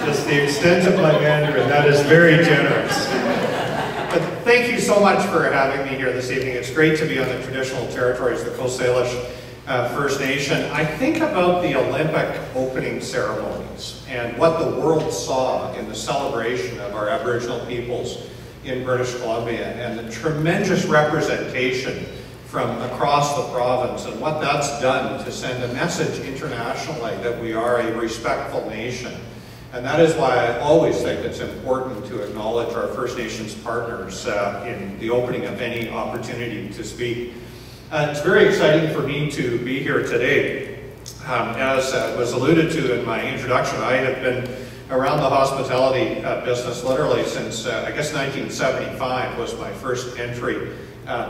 Just the extent of my Mandarin, that is very generous. But thank you so much for having me here this evening. It's great to be on the traditional territories of the Coast Salish First Nation. I think about the Olympic opening ceremonies and what the world saw in the celebration of our Aboriginal peoples in British Columbia and the tremendous representation from across the province and what that's done to send a message internationally that we are a respectful nation. And that is why I always think it's important to acknowledge our First Nations partners in the opening of any opportunity to speak. It's very exciting for me to be here today. As was alluded to in my introduction, I have been around the hospitality business literally since, I guess 1975 was my first entry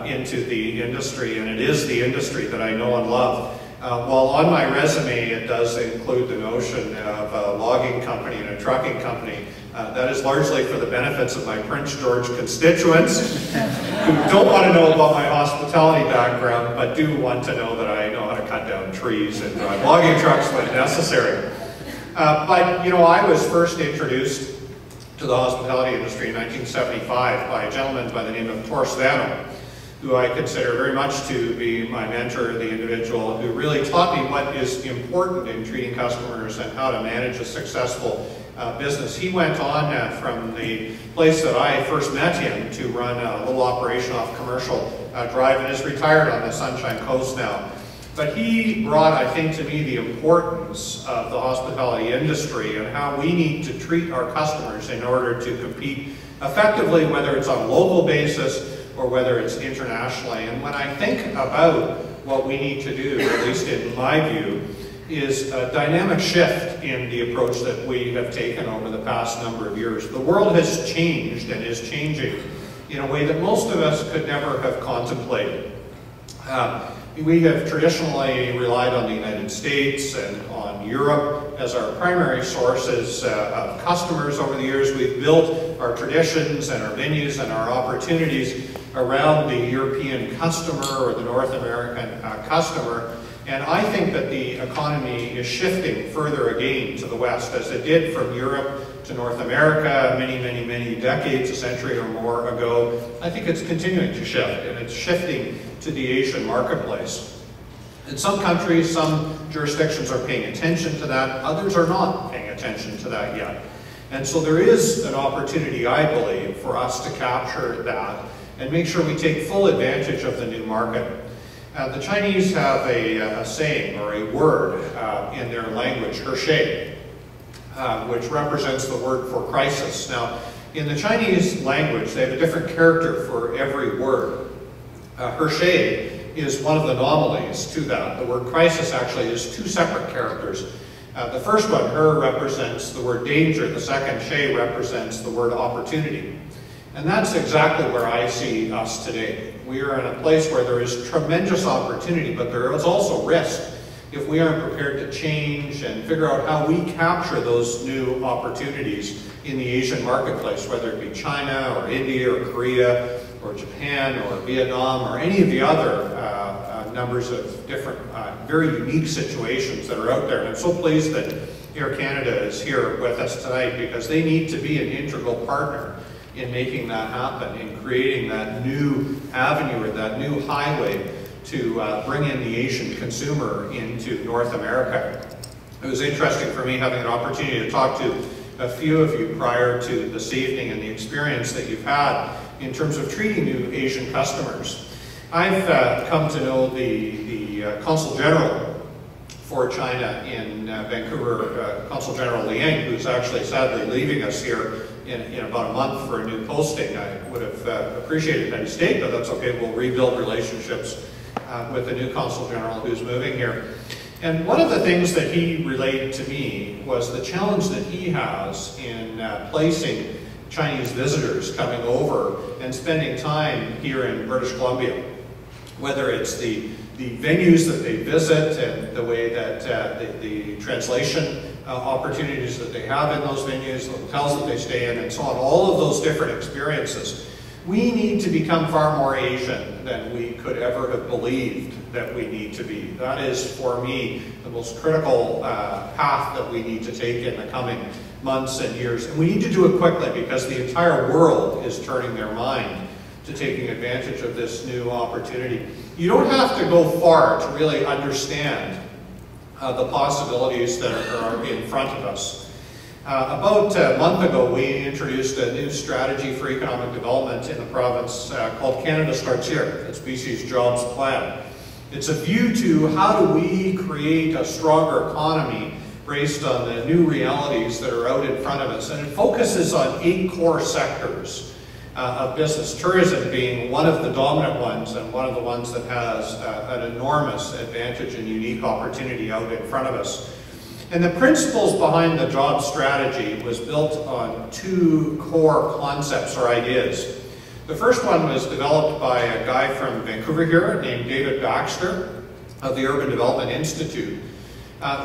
into the industry, and it is the industry that I know and love. While on my resume it does include the notion of a logging company and a trucking company, that is largely for the benefits of my Prince George constituents who don't want to know about my hospitality background, but do want to know that I know how to cut down trees and drive logging trucks when necessary. But, you know, I was first introduced to the hospitality industry in 1975 by a gentleman by the name of Tor Svano, who I consider very much to be my mentor, the individual who really taught me what is important in treating customers and how to manage a successful business. He went on from the place that I first met him to run a little operation off Commercial Drive and is retired on the Sunshine Coast now. But he brought, I think, to me the importance of the hospitality industry and how we need to treat our customers in order to compete effectively, whether it's on a local basis or whether it's internationally. And when I think about what we need to do, at least in my view, is a dynamic shift in the approach that we have taken over the past number of years. The world has changed and is changing in a way that most of us could never have contemplated. We have traditionally relied on the United States and on Europe as our primary sources of customers over the years. We've built our traditions and our venues and our opportunities around the European customer or the North American customer. And I think that the economy is shifting further again to the West, as it did from Europe to North America many decades, a century or more ago. I think it's continuing to shift, and it's shifting to the Asian marketplace. In some countries, some jurisdictions are paying attention to that, others are not paying attention to that yet. And so there is an opportunity, I believe, for us to capture that and make sure we take full advantage of the new market. The Chinese have a saying or a word in their language, "hershey," which represents the word for crisis. Now, in the Chinese language, they have a different character for every word. Hershey is one of the anomalies to that. The word crisis actually is two separate characters. The first one, her, represents the word danger. The second, shay, represents the word opportunity. And that's exactly where I see us today. We are in a place where there is tremendous opportunity, but there is also risk if we aren't prepared to change and figure out how we capture those new opportunities in the Asian marketplace, whether it be China or India or Korea or Japan or Vietnam or any of the other numbers of different very unique situations that are out there. And I'm so pleased that Air Canada is here with us tonight, because they need to be an integral partner in making that happen, in creating that new avenue or that new highway to bring in the Asian consumer into North America. It was interesting for me having an opportunity to talk to a few of you prior to this evening and the experience that you've had in terms of treating new Asian customers. I've come to know the Consul General for China in Vancouver, Consul General Liang, who's actually sadly leaving us here in about a month for a new posting. I would have appreciated that he stayed, but that's okay. We'll rebuild relationships with the new Consul General who's moving here. And one of the things that he relayed to me was the challenge that he has in placing Chinese visitors coming over and spending time here in British Columbia, whether it's the venues that they visit and the way that the translation opportunities that they have in those venues, the hotels that they stay in, and so on, all of those different experiences. We need to become far more Asian than we could ever have believed that we need to be. That is, for me, the most critical path that we need to take in the coming months and years. And we need to do it quickly because the entire world is turning their mind to taking advantage of this new opportunity. You don't have to go far to really understand the possibilities that are in front of us. About a month ago, we introduced a new strategy for economic development in the province called Canada Starts Here. It's BC's Jobs Plan. It's a view to how do we create a stronger economy based on the new realities that are out in front of us. And it focuses on 8 core sectors of business, tourism being one of the dominant ones and one of the ones that has an enormous advantage and unique opportunity out in front of us. And the principles behind the job strategy was built on 2 core concepts or ideas. The first one was developed by a guy from Vancouver here named David Baxter of the Urban Development Institute,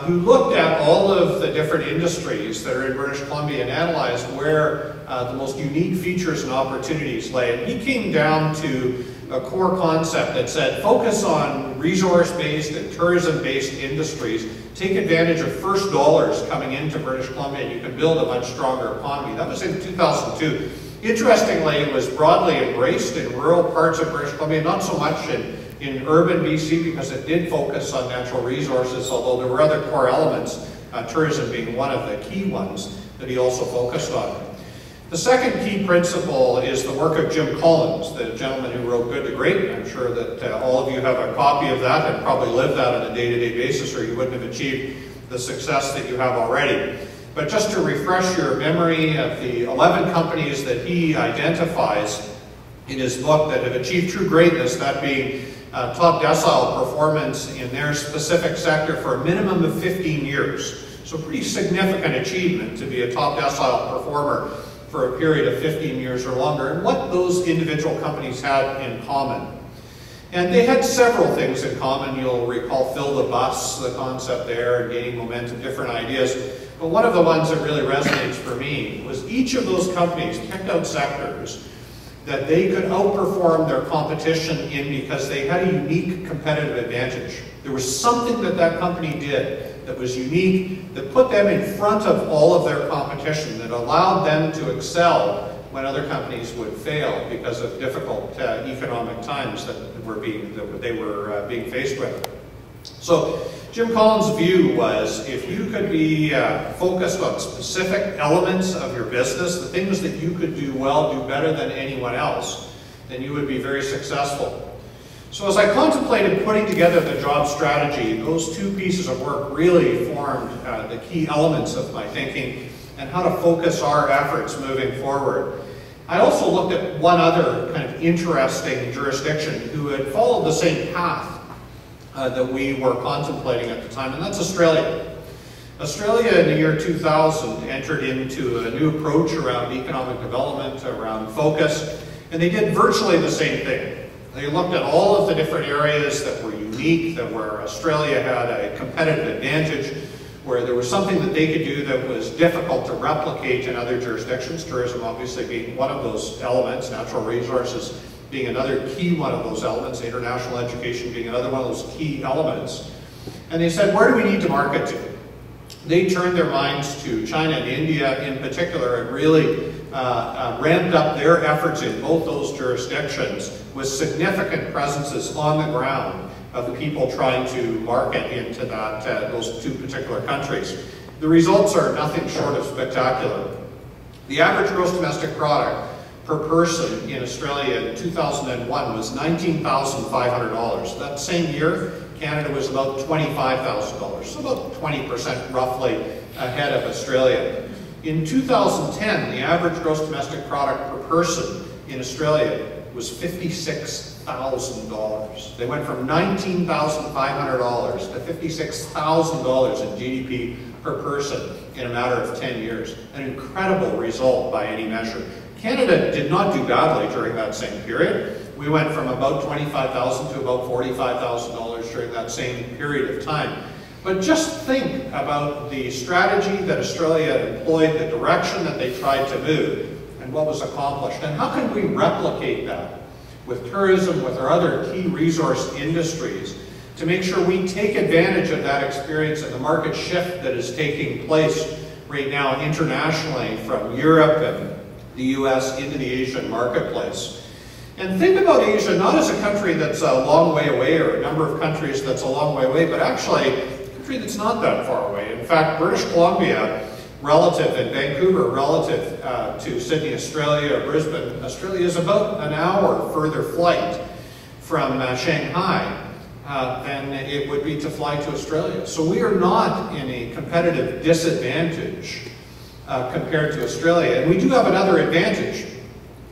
who looked at all of the different industries that are in British Columbia and analyzed where the most unique features and opportunities lay. And he came down to a core concept that said, focus on resource-based and tourism-based industries, take advantage of first dollars coming into British Columbia, and you can build a much stronger economy. That was in 2002. Interestingly, it was broadly embraced in rural parts of British Columbia, not so much in urban BC because it did focus on natural resources, although there were other core elements, tourism being one of the key ones that he also focused on. The second key principle is the work of Jim Collins, the gentleman who wrote Good to Great. I'm sure that all of you have a copy of that and probably live that on a day-to-day basis, or you wouldn't have achieved the success that you have already. But just to refresh your memory of the 11 companies that he identifies in his book that have achieved true greatness, that being top decile performance in their specific sector for a minimum of 15 years. So pretty significant achievement to be a top decile performer for a period of 15 years or longer, and what those individual companies had in common. And they had several things in common. You'll recall Fill the Bus, the concept there, gaining momentum, different ideas. But one of the ones that really resonates for me was each of those companies picked out sectors that they could outperform their competition in because they had a unique competitive advantage. There was something that that company did that was unique, that put them in front of all of their competition, that allowed them to excel when other companies would fail because of difficult economic times that they were being faced with. So Jim Collins' view was if you could be focused on specific elements of your business, the things that you could do well, do better than anyone else, then you would be very successful. So as I contemplated putting together the job strategy, those 2 pieces of work really formed the key elements of my thinking and how to focus our efforts moving forward. I also looked at one other kind of interesting jurisdiction who had followed the same path that we were contemplating at the time, and that's Australia. Australia in the year 2000 entered into a new approach around economic development, around focus, and they did virtually the same thing. They looked at all of the different areas that were unique, that where Australia had a competitive advantage, where there was something that they could do that was difficult to replicate in other jurisdictions, tourism obviously being one of those elements, natural resources being another key one of those elements, international education being another one of those key elements. And they said, where do we need to market to? They turned their minds to China and India in particular and really ramped up their efforts in both those jurisdictions with significant presences on the ground of the people trying to market into those 2 particular countries. The results are nothing short of spectacular. The average gross domestic product per person in Australia in 2001 was $19,500. That same year, Canada was about $25,000, so about 20% roughly ahead of Australia. In 2010, the average gross domestic product per person in Australia was $56,000. They went from $19,500 to $56,000 in GDP per person in a matter of 10 years. An incredible result by any measure. Canada did not do badly during that same period. We went from about $25,000 to about $45,000 during that same period of time. But just think about the strategy that Australia employed, the direction that they tried to move, and what was accomplished. And how can we replicate that with tourism, with our other key resource industries, to make sure we take advantage of that experience and the market shift that is taking place right now internationally from Europe and the US into the Asian marketplace. And think about Asia not as a country that's a long way away, or a number of countries that's a long way away, but actually a country that's not that far away. In fact, British Columbia, relative, and Vancouver, relative to Sydney, Australia, or Brisbane, Australia, is about an hour further flight from Shanghai than it would be to fly to Australia. So we are not in a competitive disadvantage compared to Australia. And we do have another advantage.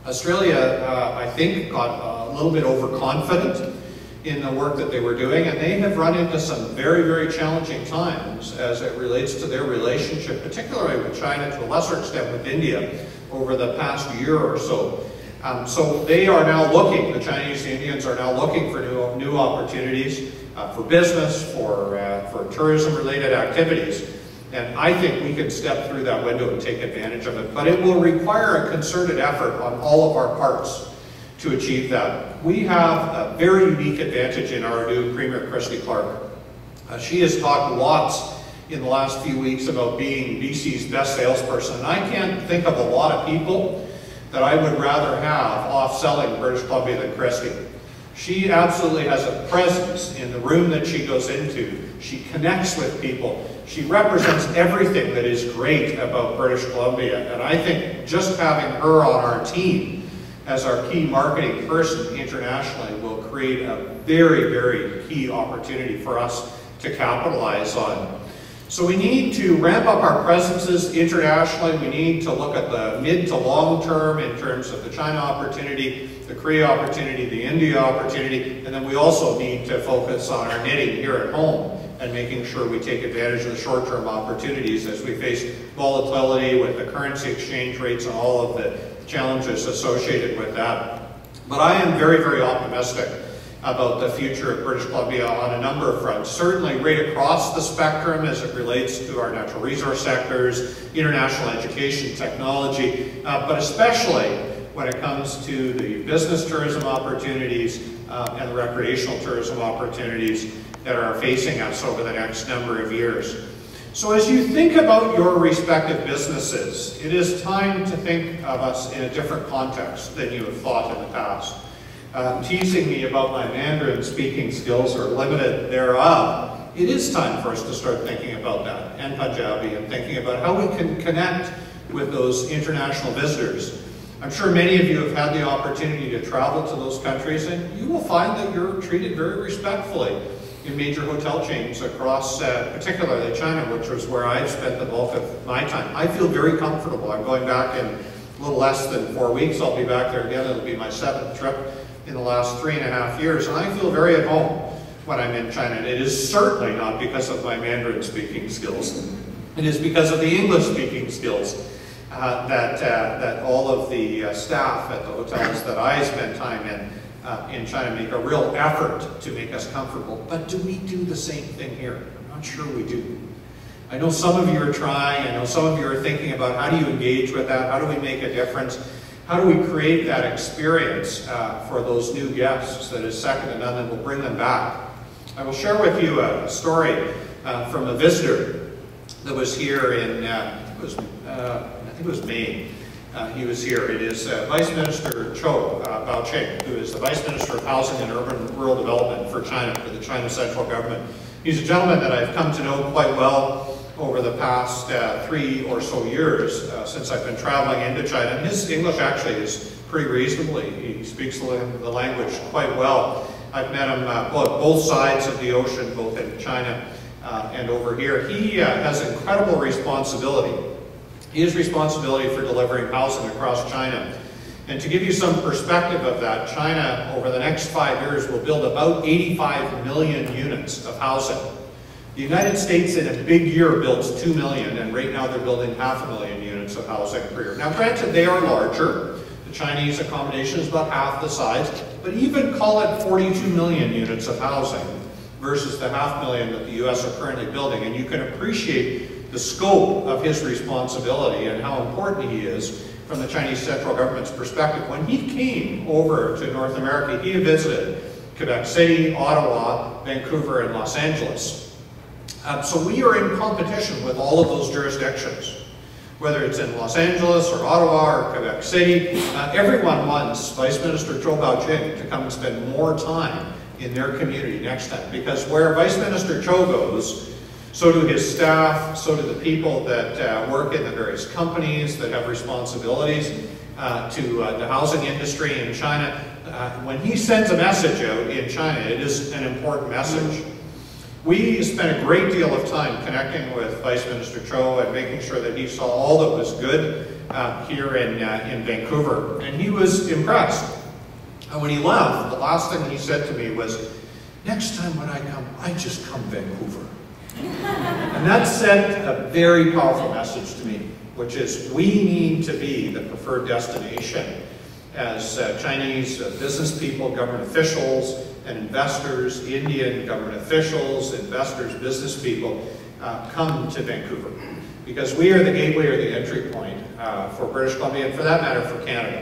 Australia, I think, got a little bit overconfident in the work that they were doing, and they have run into some very, very challenging times as it relates to their relationship, particularly with China, to a lesser extent with India, over the past year or so. So they are now looking, the Chinese and Indians are now looking for new opportunities for business, for tourism-related activities. And I think we can step through that window and take advantage of it. But it will require a concerted effort on all of our parts to achieve that. We have a very unique advantage in our new Premier, Christy Clark. She has talked lots in the last few weeks about being BC's best salesperson. And I can't think of a lot of people that I would rather have off-selling British Columbia than Christy. She absolutely has a presence in the room that she goes into. She connects with people. She represents everything that is great about British Columbia. And I think just having her on our team as our key marketing person internationally will create a very, very key opportunity for us to capitalize on. So we need to ramp up our presences internationally. We need to look at the mid to long term in terms of the China opportunity, the Korea opportunity, the India opportunity, and then we also need to focus on our knitting here at home and making sure we take advantage of the short-term opportunities as we face volatility with the currency exchange rates and all of the challenges associated with that. But I am very, very optimistic about the future of British Columbia on a number of fronts. Certainly right across the spectrum as it relates to our natural resource sectors, international education, technology, but especially when it comes to the business tourism opportunities and the recreational tourism opportunities that are facing us over the next number of years. So as you think about your respective businesses, it is time to think of us in a different context than you have thought in the past. Teasing me about my Mandarin speaking skills or limited thereof, it is time for us to start thinking about that, and Punjabi, and thinking about how we can connect with those international visitors. I'm sure many of you have had the opportunity to travel to those countries, and you will find that you're treated very respectfully in major hotel chains across, particularly China, which was where I've spent the bulk of my time. I feel very comfortable. I'm going back in a little less than 4 weeks. I'll be back there again. It'll be my 7th trip in the last 3.5 years, and I feel very at home when I'm in China. And it is certainly not because of my Mandarin speaking skills. It is because of the English speaking skills that all of the staff at the hotels that I spend time in China make a real effort to make us comfortable. But do we do the same thing here? I'm not sure we do. I know some of you are trying. I know some of you are thinking about how do you engage with that? How do we make a difference? How do we create that experience for those new guests that is second to none and will bring them back? I will share with you a story from a visitor that was here in, I think it was May. He was here. It is Vice Minister Cho Baocheng, who is the Vice Minister of Housing and Urban Rural Development for China, for the China central government. He's a gentleman that I've come to know quite well over the past 3 or so years since I've been traveling into China. And his English actually is pretty reasonable. He speaks the language quite well. I've met him both sides of the ocean, both in China and over here. He has incredible responsibility. He has responsibility for delivering housing across China. And to give you some perspective of that, China over the next 5 years will build about 85 million units of housing. The United States in a big year builds 2 million, and right now they're building 500,000 units of housing per year. Now granted, they are larger. The Chinese accommodation is about half the size, but even call it 42 million units of housing. versus the 500,000 that the US are currently building. And you can appreciate the scope of his responsibility and how important he is from the Chinese central government's perspective. When he came over to North America, he visited Quebec City, Ottawa, Vancouver, and Los Angeles. So we are in competition with all of those jurisdictions. Whether it's in Los Angeles or Ottawa or Quebec City, everyone wants Vice Minister Zhou Baojing to come and spend more time in their community next time. Because where Vice Minister Zhou goes, so do his staff, so do the people that work in the various companies that have responsibilities to the housing industry in China. When he sends a message out in China, it is an important message. We spent a great deal of time connecting with Vice Minister Zhou and making sure that he saw all that was good here in Vancouver, and he was impressed. And when he left, the last thing he said to me was, "Next time when I come, I just come Vancouver." And that sent a very powerful message to me, which is we need to be the preferred destination as Chinese business people, government officials, and investors, Indian government officials, investors, business people, come to Vancouver. Because we are the gateway or the entry point for British Columbia, and for that matter, for Canada.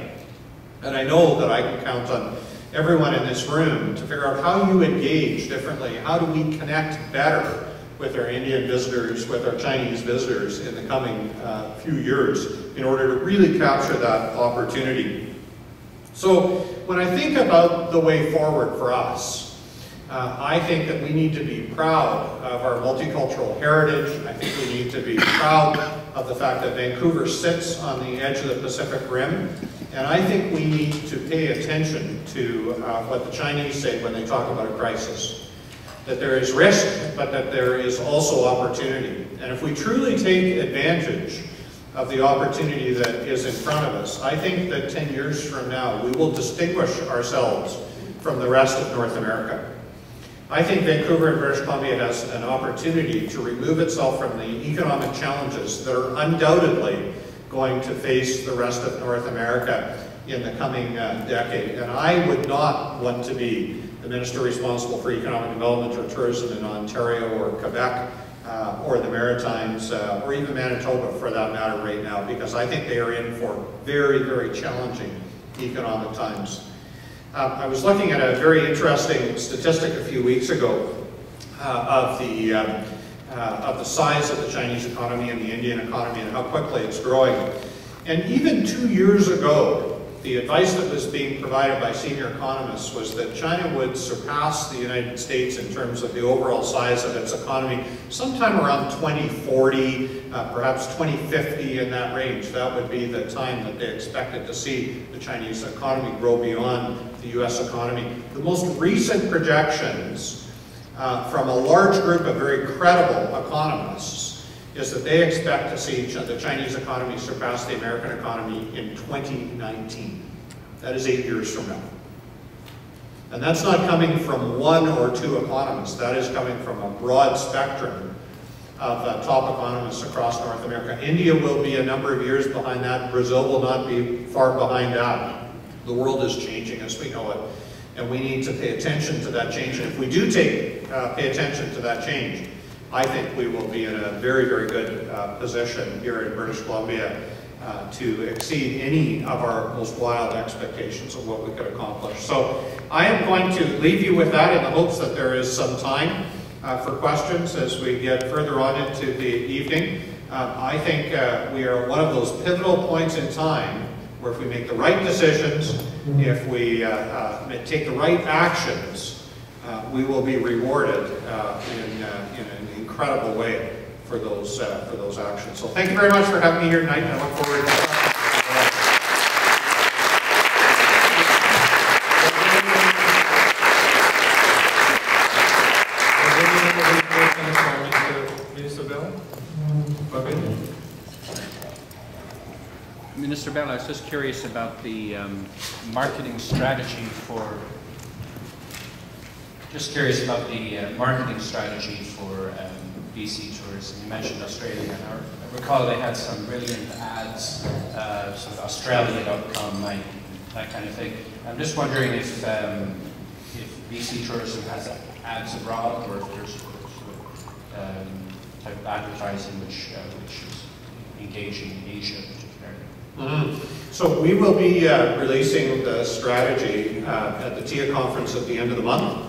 And I know that I can count on everyone in this room to figure out how you engage differently. How do we connect better with our Indian visitors, with our Chinese visitors in the coming few years in order to really capture that opportunity. So when I think about the way forward for us, I think that we need to be proud of our multicultural heritage. I think we need to be proud of the fact that Vancouver sits on the edge of the Pacific Rim. And I think we need to pay attention to what the Chinese say when they talk about a crisis. That there is risk, but that there is also opportunity. And if we truly take advantage of the opportunity that is in front of us, I think that 10 years from now, we will distinguish ourselves from the rest of North America. I think Vancouver and British Columbia has an opportunity to remove itself from the economic challenges that are undoubtedly going to face the rest of North America in the coming decade. And I would not want to be the minister responsible for economic development or tourism in Ontario or Quebec or the Maritimes or even Manitoba for that matter right now, because I think they are in for very, very challenging economic times. I was looking at a very interesting statistic a few weeks ago of the size of the Chinese economy and the Indian economy and how quickly it's growing. And even 2 years ago, the advice that was being provided by senior economists was that China would surpass the United States in terms of the overall size of its economy sometime around 2040, perhaps 2050, in that range. That would be the time that they expected to see the Chinese economy grow beyond the US economy. The most recent projections from a large group of very credible economists is that they expect to see the Chinese economy surpass the American economy in 2019. That is 8 years from now. And that's not coming from one or two economists. That is coming from a broad spectrum of top economists across North America. India will be a number of years behind that. Brazil will not be far behind that. The world is changing as we know it. And we need to pay attention to that change. And if we do pay attention to that change, I think we will be in a very, very good position here in British Columbia to exceed any of our most wild expectations of what we could accomplish. So I am going to leave you with that in the hopes that there is some time for questions as we get further on into the evening. I think we are at one of those pivotal points in time where if we make the right decisions, if we take the right actions, we will be rewarded in an incredible way for those actions. So thank you very much for having me here tonight, and I look forward to Minister Bell, I was just curious about the marketing strategy for BC tourism. You mentioned Australia, and I recall they had some brilliant ads, sort of Australia.com, that kind of thing. I'm just wondering if if BC tourism has ads abroad, or if there's type of advertising which is engaging in Asia particularly. So we will be releasing the strategy at the TIA conference at the end of the month.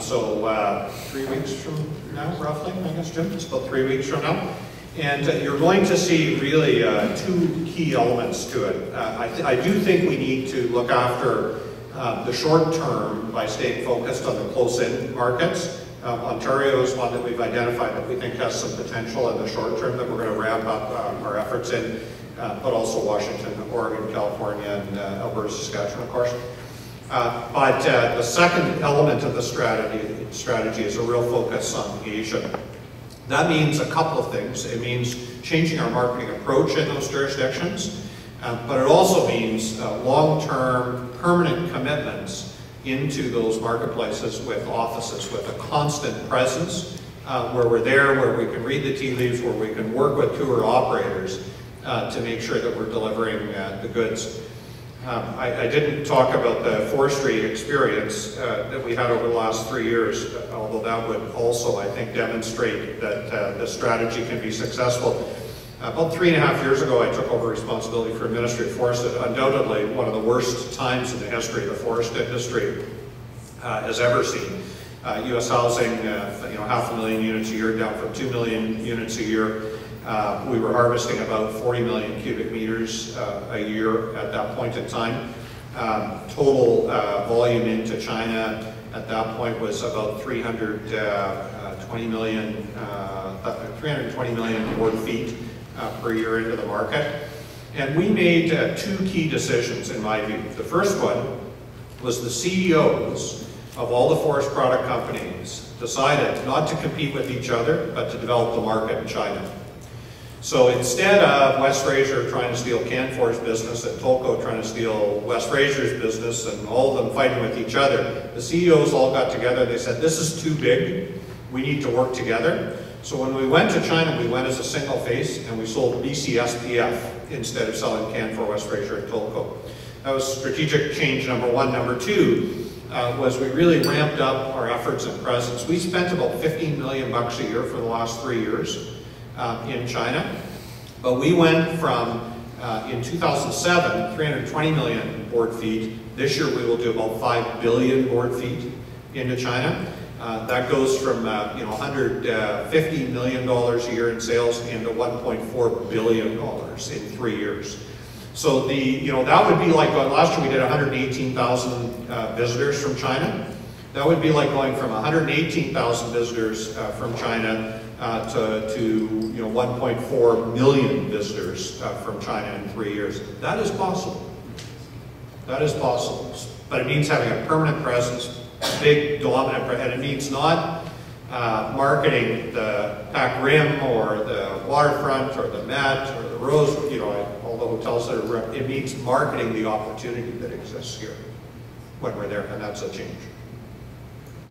So 3 weeks from now, roughly, I guess, Jim? It's about 3 weeks from now. And you're going to see really two key elements to it. I do think we need to look after the short term by staying focused on the close-in markets. Ontario is one that we've identified that we think has some potential in the short term that we're going to ramp up our efforts in, but also Washington, Oregon, California, and Alberta, Saskatchewan, of course. But the second element of the strategy is a real focus on Asia. That means a couple of things. It means changing our marketing approach in those jurisdictions, but it also means long-term, permanent commitments into those marketplaces with offices, with a constant presence, where we're there, where we can read the tea leaves, where we can work with tour operators to make sure that we're delivering the goods. I didn't talk about the forestry experience that we had over the last 3 years, although that would also, I think, demonstrate that the strategy can be successful. About 3.5 years ago, I took over responsibility for Ministry of Forest, undoubtedly one of the worst times in the history of the forest industry has ever seen. U.S. housing, 500,000 units a year, down from 2 million units a year. We were harvesting about 40 million cubic meters a year at that point in time. Total volume into China at that point was about 320 million board feet per year into the market. And we made two key decisions in my view. The first one was the CEOs of all the forest product companies decided not to compete with each other, but to develop the market in China. So instead of West Fraser trying to steal Canfor's business and Tolko trying to steal West Fraser's business and all of them fighting with each other, the CEOs all got together. They said, this is too big. We need to work together. So when we went to China, we went as a single face and we sold BCSPF instead of selling Canfor, West Fraser, and Tolko. That was strategic change number one. Number two was we really ramped up our efforts and presence. We spent about $15 million a year for the last 3 years in China. But we went from, in 2007, 320 million board feet. This year we will do about 5 billion board feet into China. That goes from $150 million a year in sales into $1.4 billion in 3 years. So that would be like, last year we did 118,000 visitors from China. That would be like going from 118,000 visitors from China to 1.4 million visitors from China in 3 years. That is possible. That is possible. But it means having a permanent presence, big dominant, and it means not marketing the Pac Rim or the waterfront or the Met or the Rose, all the hotels that are, it means marketing the opportunity that exists here when we're there, and that's a change.